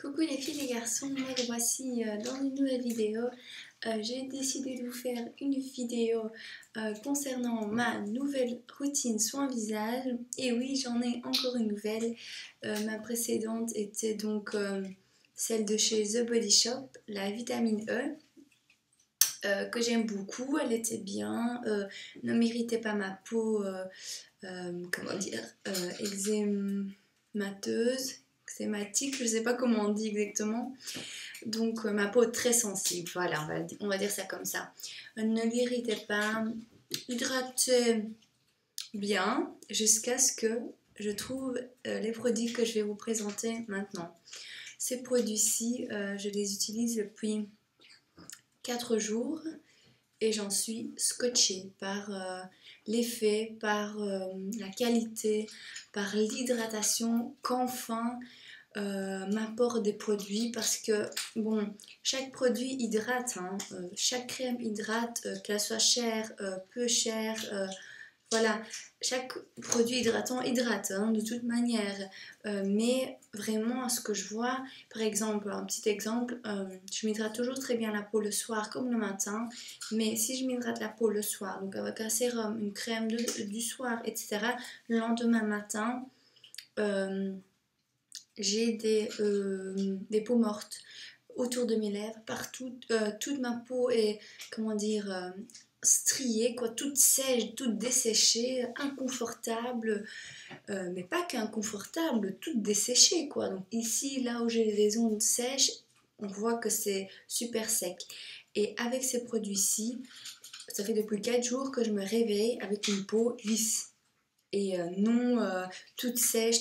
Coucou les filles et les garçons, me revoici dans une nouvelle vidéo. J'ai décidé de vous faire une vidéo concernant ma nouvelle routine soin visage. Et oui, j'en ai encore une nouvelle. Ma précédente était donc celle de chez The Body Shop, la vitamine E. Que j'aime beaucoup, elle était bien, ne m'irritait pas ma peau, comment dire, eczématique, je sais pas comment on dit exactement. Donc ma peau est très sensible, voilà, on va dire ça comme ça. Elle ne l'irritait pas, hydratait bien, jusqu'à ce que je trouve les produits que je vais vous présenter maintenant. Ces produits-ci, je les utilise depuis 4 jours et j'en suis scotchée par l'effet, par la qualité, par l'hydratation qu'enfin m'apporte des produits, parce que bon, chaque produit hydrate, hein, chaque crème hydrate, qu'elle soit chère, peu chère, voilà, chaque produit hydratant hydrate, hein, de toute manière, mais vraiment à ce que je vois, par exemple, un petit exemple, je m'hydrate toujours très bien la peau le soir comme le matin, mais si je m'hydrate la peau le soir, donc avec un sérum, une crème du soir, etc., le lendemain matin, j'ai des peaux mortes autour de mes lèvres, partout, toute ma peau est, comment dire, striée, quoi, toute sèche, toute desséchée, inconfortable, mais pas qu'inconfortable, toute desséchée, quoi. Donc ici, là où j'ai les ongles sèches, on voit que c'est super sec. Et avec ces produits-ci, ça fait depuis 4 jours que je me réveille avec une peau lisse et non toute sèche,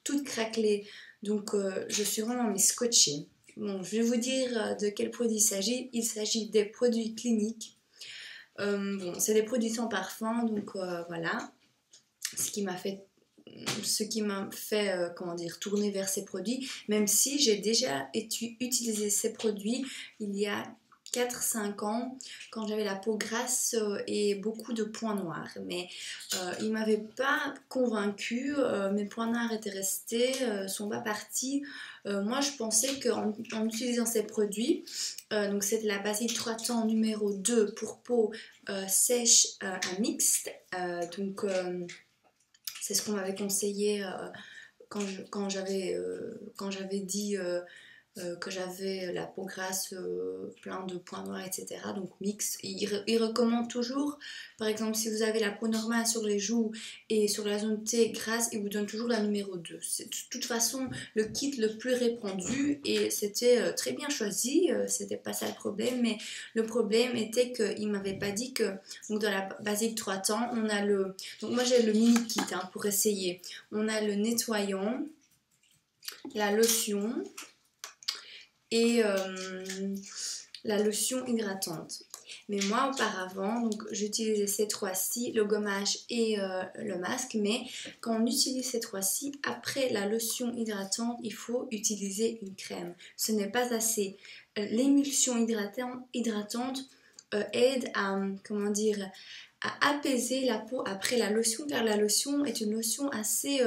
toute craquelée. Donc je suis vraiment scotchée. Bon, je vais vous dire de quel produit il s'agit. Il s'agit des produits cliniques. Bon, c'est des produits sans parfum, donc voilà. Ce qui m'a fait comment dire, tourner vers ces produits, même si j'ai déjà utilisé ces produits il y a 4-5 ans, quand j'avais la peau grasse et beaucoup de points noirs, mais ils ne m'avaient pas convaincue, mes points noirs étaient restés, sont pas partis. Moi je pensais qu'en utilisant ces produits, donc c'est de la Basique 3 temps numéro 2 pour peau sèche à mixte, donc c'est ce qu'on m'avait conseillé quand j'avais dit que j'avais la peau grasse, plein de points noirs, etc. Donc mix. Il recommande toujours, par exemple, si vous avez la peau normale sur les joues et sur la zone T grasse, il vous donne toujours la numéro 2. C'est de toute façon le kit le plus répandu et c'était très bien choisi, c'était pas ça le problème, mais le problème était qu'il m'avait pas dit que, donc dans la basique 3 temps, on a donc moi j'ai le mini kit hein, pour essayer. On a le nettoyant, la lotion et la lotion hydratante. Mais moi auparavant, donc j'utilisais ces trois-ci, le gommage et le masque, mais quand on utilise ces trois-ci, après la lotion hydratante, il faut utiliser une crème. Ce n'est pas assez. L'émulsion hydratante aide à, comment dire, à apaiser la peau après la lotion, car la lotion est une lotion assez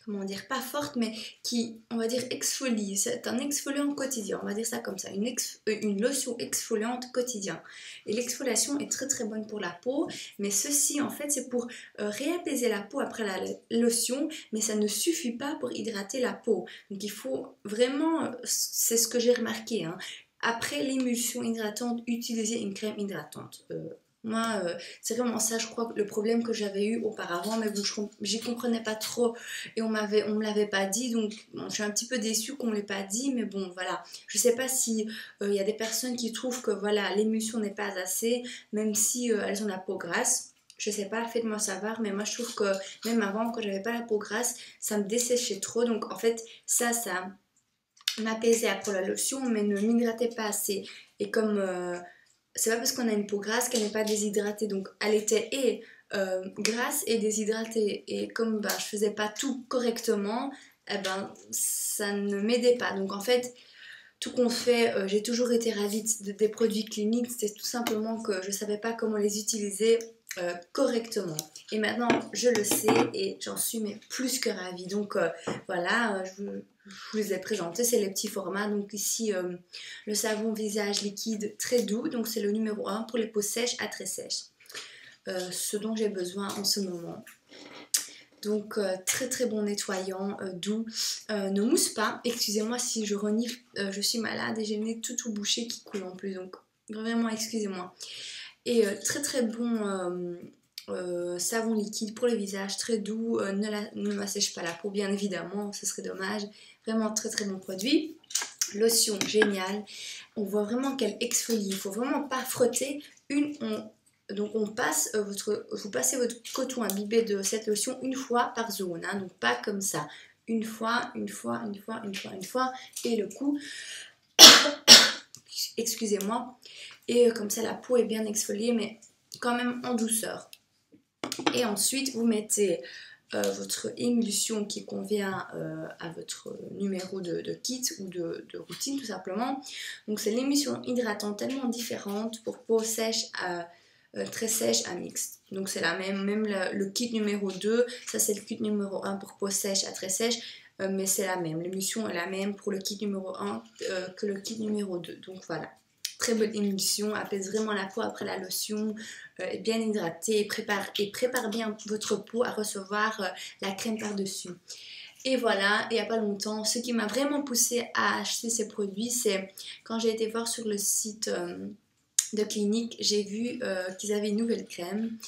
comment dire, pas forte, mais qui, on va dire, exfolie. C'est un exfoliant quotidien, on va dire ça comme ça, une lotion exfoliante quotidien. Et l'exfoliation est très très bonne pour la peau, mais ceci, en fait, c'est pour réapaiser la peau après la lotion, mais ça ne suffit pas pour hydrater la peau. Donc il faut vraiment, c'est ce que j'ai remarqué, hein, après l'émulsion hydratante, utiliser une crème hydratante. Moi, c'est vraiment ça, je crois, le problème que j'avais eu auparavant, mais bon, j'y comprenais pas trop et on me l'avait pas dit, donc bon, je suis un petit peu déçue qu'on me l'ait pas dit, mais bon, voilà. Je sais pas si y a des personnes qui trouvent que voilà, l'émulsion n'est pas assez, même si elles ont la peau grasse. Je sais pas, faites-moi savoir, mais moi je trouve que même avant, quand j'avais pas la peau grasse, ça me desséchait trop, donc en fait, ça m'apaisait après la lotion, mais ne m'hydratait pas assez. Et comme c'est pas parce qu'on a une peau grasse qu'elle n'est pas déshydratée, donc elle était grasse et déshydratée, et comme je faisais pas tout correctement, eh ben ça ne m'aidait pas. Donc en fait, tout compte fait, j'ai toujours été ravie des produits cliniques, c'est tout simplement que je savais pas comment les utiliser correctement. Et maintenant je le sais et j'en suis mais plus que ravie. Donc voilà, je vous ai présenté, c'est les petits formats. Donc ici le savon visage liquide très doux, donc c'est le numéro 1 pour les peaux sèches à très sèches. Ce dont j'ai besoin en ce moment. Donc très très bon nettoyant, doux, ne mousse pas. Excusez-moi si je renifle, je suis malade et j'ai le nez tout bouché qui coule en plus, donc vraiment excusez-moi. Et très très bon savon liquide pour le visage, très doux, ne m'assèche pas la peau bien évidemment, ce serait dommage. Vraiment très très bon produit. Lotion géniale, on voit vraiment qu'elle exfolie, il faut vraiment pas frotter. Donc on passe vous passez votre coton imbibé de cette lotion une fois par zone, hein, donc pas comme ça. Une fois, et le coup, excusez-moi, et comme ça la peau est bien exfoliée, mais quand même en douceur. Et ensuite vous mettez votre émulsion qui convient à votre numéro de kit ou de routine tout simplement. Donc c'est l'émulsion hydratante tellement différente pour peau sèche à très sèche à mixte. Donc c'est la même le kit numéro 2, ça c'est le kit numéro 1 pour peau sèche à très sèche, mais c'est la même, l'émulsion est la même pour le kit numéro 1 que le kit numéro 2. Donc voilà, très bonne émulsion, apaise vraiment la peau après la lotion, est bien hydratée et prépare bien votre peau à recevoir la crème par-dessus. Et voilà, il n'y a pas longtemps, ce qui m'a vraiment poussé à acheter ces produits, c'est quand j'ai été voir sur le site de Clinique, j'ai vu qu'ils avaient une nouvelle crème.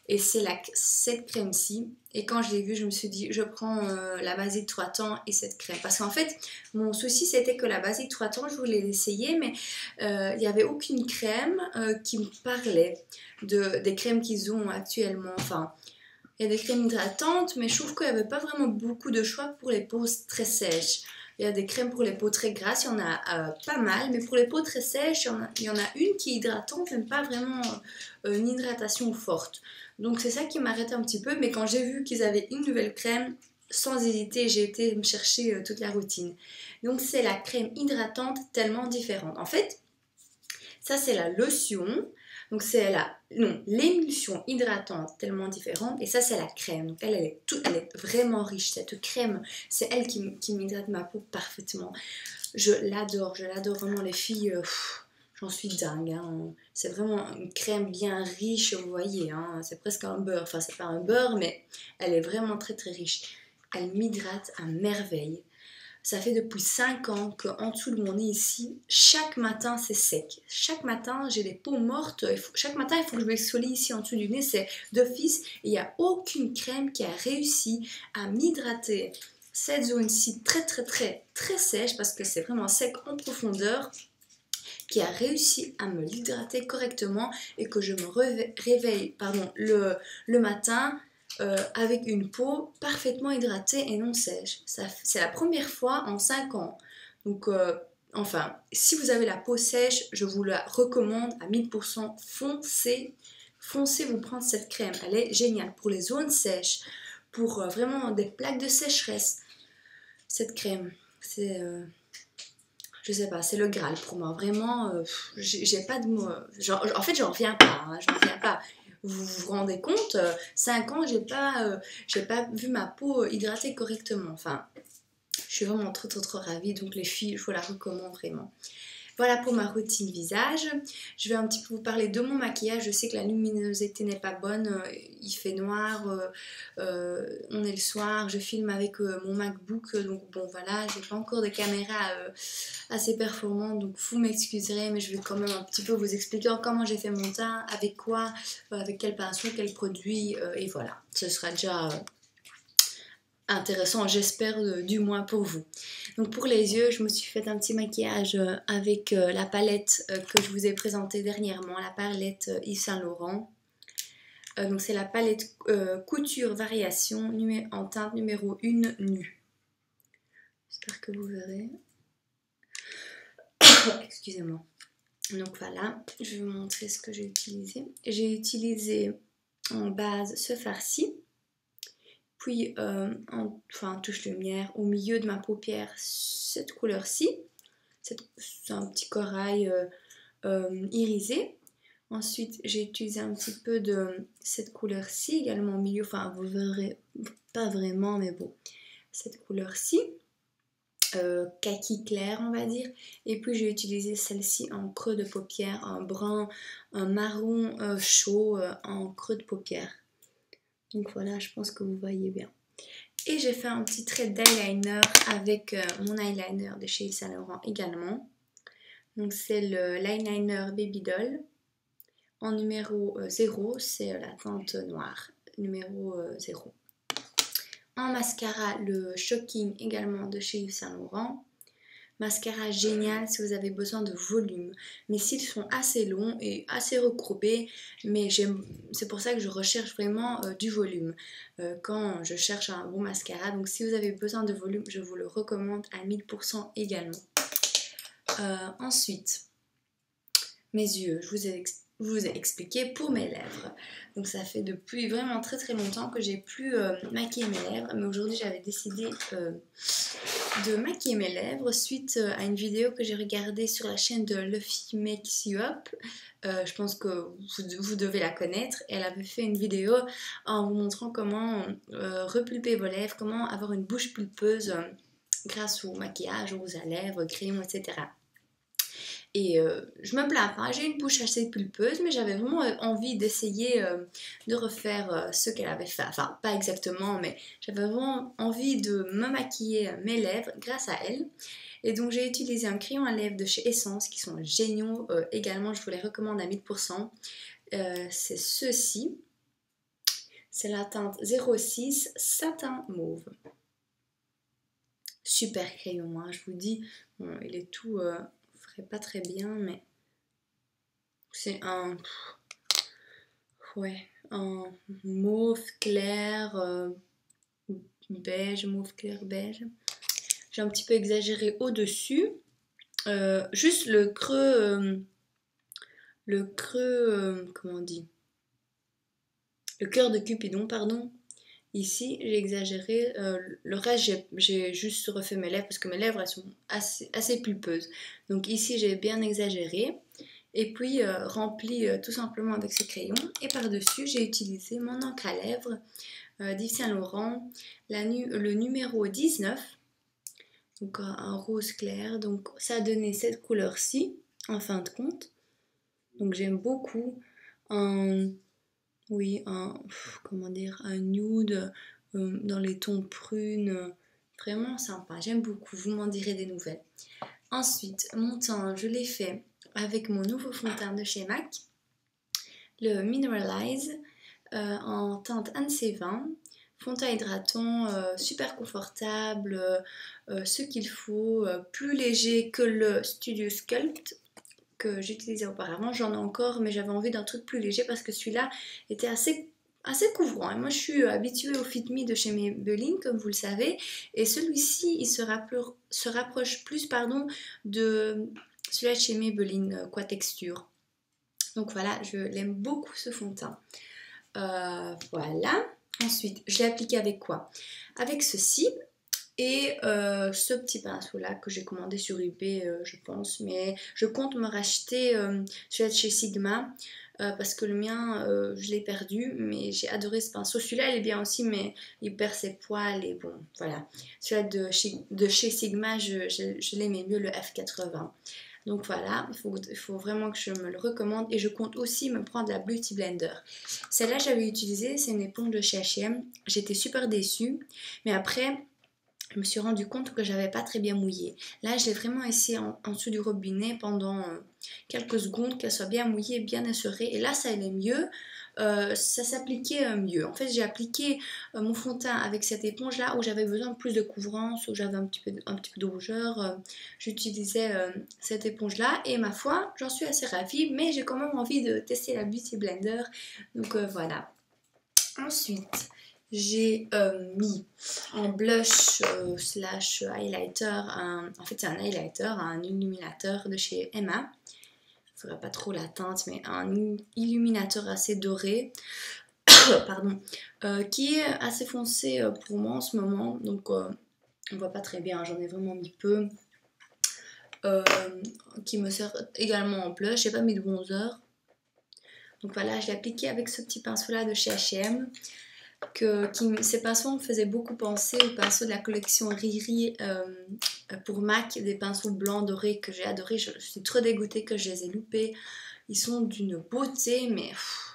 Et c'est cette crème-ci. Et quand je l'ai vue, je me suis dit, je prends la basique 3 temps et cette crème. Parce qu'en fait, mon souci, c'était que la basique 3 temps, je voulais l'essayer, mais il n'y avait aucune crème qui me parlait des crèmes qu'ils ont actuellement. Enfin, il y a des crèmes hydratantes, mais je trouve qu'il n'y avait pas vraiment beaucoup de choix pour les peaux très sèches. Il y a des crèmes pour les peaux très grasses, il y en a pas mal, mais pour les peaux très sèches, il y en a une qui est hydratante, mais pas vraiment une hydratation forte. Donc c'est ça qui m'arrête un petit peu, mais quand j'ai vu qu'ils avaient une nouvelle crème, sans hésiter, j'ai été me chercher toute la routine. Donc c'est la crème hydratante tellement différente. En fait, ça c'est la lotion, donc c'est l'émulsion hydratante tellement différente, et ça c'est la crème. Donc elle est vraiment riche, cette crème, c'est elle qui m'hydrate ma peau parfaitement. Je l'adore vraiment les filles, j'en suis dingue, hein. C'est vraiment une crème bien riche, vous voyez, hein. C'est presque un beurre, enfin c'est pas un beurre, mais elle est vraiment très très riche. Elle m'hydrate à merveille. Ça fait depuis 5 ans qu'en dessous de mon nez ici, chaque matin c'est sec. Chaque matin j'ai des peaux mortes. Chaque matin il faut que je m'exfolie ici en dessous du nez, c'est d'office. Et il n'y a aucune crème qui a réussi à m'hydrater cette zone-ci très sèche, parce que c'est vraiment sec en profondeur, qui a réussi à me l'hydrater correctement et que je me réveille le matin avec une peau parfaitement hydratée et non sèche. C'est la première fois en 5 ans. Donc, enfin, si vous avez la peau sèche, je vous la recommande à 1000%. Foncez vous prendre cette crème. Elle est géniale pour les zones sèches, pour vraiment des plaques de sécheresse. Cette crème, c'est... je sais pas, c'est le Graal pour moi. Vraiment, j'ai pas de mots. En fait, j'en reviens pas. Hein, j'en reviens pas. Vous vous rendez compte, 5 ans, j'ai pas vu ma peau hydratée correctement. Enfin, je suis vraiment trop ravie. Donc les filles, je vous la recommande vraiment. Voilà pour ma routine visage. Je vais un petit peu vous parler de mon maquillage. Je sais que la luminosité n'est pas bonne. Il fait noir. On est le soir. Je filme avec mon MacBook. Donc bon voilà, j'ai pas encore de caméra assez performante. Donc vous m'excuserez, mais je vais quand même un petit peu vous expliquer comment j'ai fait mon teint, avec quoi, avec quel pinceau, quel produit. Et voilà, ce sera déjà... intéressant, j'espère, du moins pour vous. Donc pour les yeux, je me suis fait un petit maquillage avec la palette que je vous ai présentée dernièrement, la palette Yves Saint Laurent. Donc c'est la palette couture variation en teinte numéro 1 nue. J'espère que vous verrez. Excusez-moi. Donc voilà, je vais vous montrer ce que j'ai utilisé. J'ai utilisé en base ce fard-ci. Puis en touche lumière, au milieu de ma paupière, cette couleur-ci. C'est un petit corail irisé. Ensuite, j'ai utilisé un petit peu de cette couleur-ci également au milieu. Enfin, vous verrez pas vraiment, mais bon, cette couleur-ci. Kaki clair on va dire, et puis j'ai utilisé celle-ci en creux de paupière, un brun, un marron chaud en creux de paupière. Donc voilà, je pense que vous voyez bien. Et j'ai fait un petit trait d'eyeliner avec mon eyeliner de chez Yves Saint Laurent également. Donc c'est l'eyeliner Baby Doll en numéro 0, c'est la teinte noire, numéro 0. En mascara, le Shocking également de chez Yves Saint Laurent. Mascara génial si vous avez besoin de volume. Mes cils sont assez longs et assez recourbés, mais c'est pour ça que je recherche vraiment du volume quand je cherche un bon mascara. Donc si vous avez besoin de volume, je vous le recommande à 1000% également. Ensuite, mes yeux, je vous ai expliqué pour mes lèvres. Donc ça fait depuis vraiment très très longtemps que j'ai plus maquillé mes lèvres, mais aujourd'hui j'avais décidé de maquiller mes lèvres suite à une vidéo que j'ai regardée sur la chaîne de Luffy Makes You Up. Je pense que vous devez la connaître. Elle avait fait une vidéo en vous montrant comment repulper vos lèvres, comment avoir une bouche pulpeuse grâce au maquillage, au rouge à lèvres, crayon, etc. Et je me plains pas, j'ai une bouche assez pulpeuse, mais j'avais vraiment envie d'essayer de refaire ce qu'elle avait fait. Enfin, pas exactement, mais j'avais vraiment envie de me maquiller mes lèvres grâce à elle. Et donc j'ai utilisé un crayon à lèvres de chez Essence, qui sont géniaux également, je vous les recommande à 1000%. C'est ceux-ci. C'est la teinte 06 Satin Mauve. Super crayon, hein, je vous dis. Bon, il est tout... pas très bien, mais c'est un mauve clair beige, mauve clair beige. J'ai un petit peu exagéré au-dessus, juste le creux comment on dit, le cœur de Cupidon, pardon. Ici j'ai exagéré, le reste j'ai juste refait mes lèvres parce que mes lèvres elles sont assez pulpeuses, donc ici j'ai bien exagéré. Et puis rempli tout simplement avec ce crayon. Et par-dessus, j'ai utilisé mon encre à lèvres d'Yves Saint Laurent, le numéro 19. Donc un rose clair. Donc ça a donné cette couleur-ci, en fin de compte. Donc j'aime beaucoup comment dire, un nude dans les tons prunes. Vraiment sympa, j'aime beaucoup. Vous m'en direz des nouvelles. Ensuite, mon teint, je l'ai fait avec mon nouveau fond de teint de chez MAC, le Mineralize en teinte NC20, fond de teint hydratant, super confortable, ce qu'il faut, plus léger que le Studio Sculpt que j'utilisais auparavant. J'en ai encore, mais j'avais envie d'un truc plus léger parce que celui-là était assez couvrant. Et moi, je suis habituée au Fit Me de chez Maybelline, comme vous le savez, et celui-ci, il se rapproche plus, de celui-là de chez Maybelline, Quoi Texture. Donc voilà, je l'aime beaucoup ce fond de teint. Voilà. Ensuite, je l'ai appliqué avec quoi? Avec ceci et ce petit pinceau là que j'ai commandé sur eBay, je pense. Mais je compte me racheter celui-là de chez Sigma parce que le mien, je l'ai perdu. Mais j'ai adoré ce pinceau. Celui-là, il est bien aussi, mais il perd ses poils et bon, voilà. Celui-là de chez Sigma, je l'aimais mieux, le F80. Donc voilà, il faut vraiment que je me le recommande. Et je compte aussi me prendre la Beauty Blender. Celle-là, j'avais utilisé, c'est une éponge de chez H&M. J'étais super déçue. Mais après, je me suis rendu compte que j'avais pas très bien mouillé. Là, je l'ai vraiment essayé en dessous du robinet pendant quelques secondes, qu'elle soit bien mouillée, bien assurée. Et là, ça allait mieux. Ça s'appliquait mieux. En fait, j'ai appliqué mon fond de teint avec cette éponge là où j'avais besoin de plus de couvrance, où j'avais un petit peu de rougeur. J'utilisais cette éponge là et ma foi, j'en suis assez ravie, mais j'ai quand même envie de tester la Beauty Blender. Donc voilà. Ensuite, j'ai mis en blush slash highlighter, en fait c'est un highlighter, un illuminateur de chez Emma. Je ne saurais pas trop la teinte, mais un illuminateur assez doré, pardon, qui est assez foncé pour moi en ce moment, donc on ne voit pas très bien, j'en ai vraiment mis peu, qui me sert également en blush. J'ai pas mis de bronzer, Donc voilà, je l'ai appliqué avec ce petit pinceau là de chez H&M. Ces pinceaux me faisaient beaucoup penser aux pinceaux de la collection Riri pour MAC, des pinceaux blancs dorés que j'ai adoré. Je suis trop dégoûtée que je les ai loupés. Ils sont d'une beauté, mais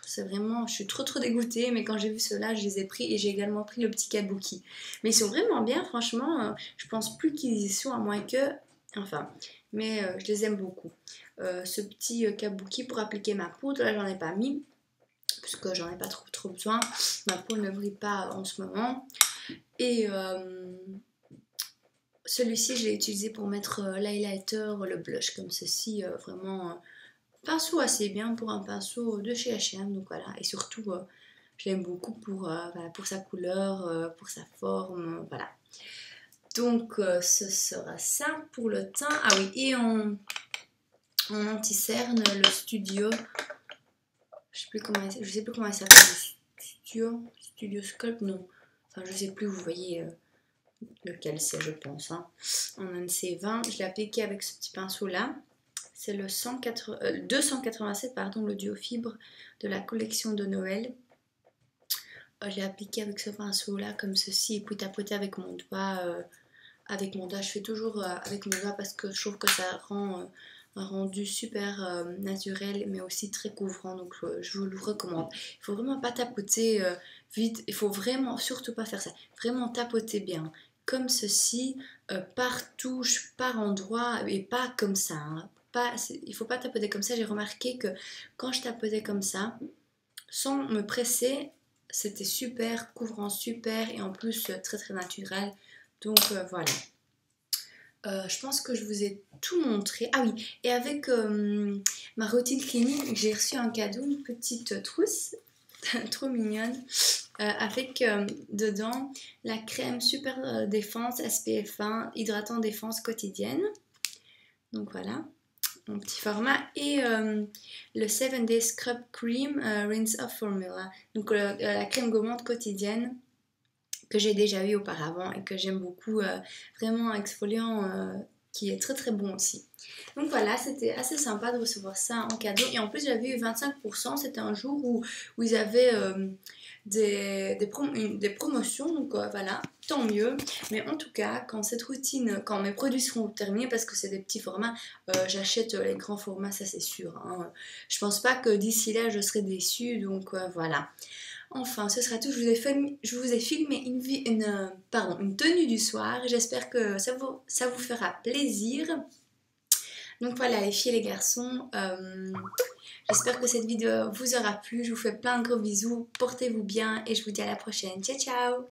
c'est vraiment, je suis trop dégoûtée. Mais quand j'ai vu ceux-là, je les ai pris et j'ai également pris le petit kabuki. Mais ils sont vraiment bien, franchement. Je pense plus qu'ils y sont à moins que, enfin, mais je les aime beaucoup. Ce petit kabuki pour appliquer ma poudre, là j'en ai pas mis puisque j'en ai pas trop besoin. Ma peau ne brille pas en ce moment. Et celui-ci, je l'ai utilisé pour mettre l'highlighter, le blush comme ceci. Vraiment, pinceau assez bien pour un pinceau de chez H&M. Donc voilà, et surtout, je l'aime beaucoup voilà, pour sa couleur, pour sa forme. Voilà. Donc, ce sera ça pour le teint. Ah oui, et en anti-cerne, le Studio. Je sais plus comment il s'appelle. Studio Sculpt, non. Enfin, je sais plus, vous voyez lequel c'est, je pense. Hein. En NC20, je l'ai appliqué avec ce petit pinceau là. C'est le 287, pardon, le duo fibre de la collection de Noël. Je l'ai appliqué avec ce pinceau là, comme ceci, et puis tapoter avec mon doigt. Je fais toujours avec mon doigt parce que je trouve que ça rend un rendu super naturel mais aussi très couvrant, donc je vous le recommande. Il faut vraiment pas tapoter vite, il faut vraiment surtout pas faire ça, vraiment tapoter bien comme ceci, par touche, par endroit, et pas comme ça, hein. Il faut pas tapoter comme ça. J'ai remarqué que quand je tapotais comme ça sans me presser, c'était super couvrant, super, et en plus très naturel. Donc voilà. Je pense que je vous ai tout montré. Ah oui, et avec ma routine clinique, j'ai reçu un cadeau, une petite trousse, trop mignonne, avec dedans la crème super défense SPF 1, hydratant défense quotidienne. Donc voilà, mon petit format. Et le 7 Day Scrub Cream Rinse Off Formula. Donc la crème gommante quotidienne que j'ai déjà eu auparavant et que j'aime beaucoup, vraiment exfoliant, qui est très bon aussi. Donc voilà, c'était assez sympa de recevoir ça en cadeau, et en plus j'avais eu 25%, c'était un jour où ils avaient des promotions, donc voilà, tant mieux. Mais en tout cas, quand mes produits seront terminés, parce que c'est des petits formats, j'achète les grands formats, ça c'est sûr, hein. Je pense pas que d'ici là je serai déçue, donc voilà. Enfin, ce sera tout. Je vous ai filmé une tenue du soir. J'espère que ça vous fera plaisir. Donc voilà, les filles et les garçons, j'espère que cette vidéo vous aura plu. Je vous fais plein de gros bisous. Portez-vous bien et je vous dis à la prochaine. Ciao, ciao!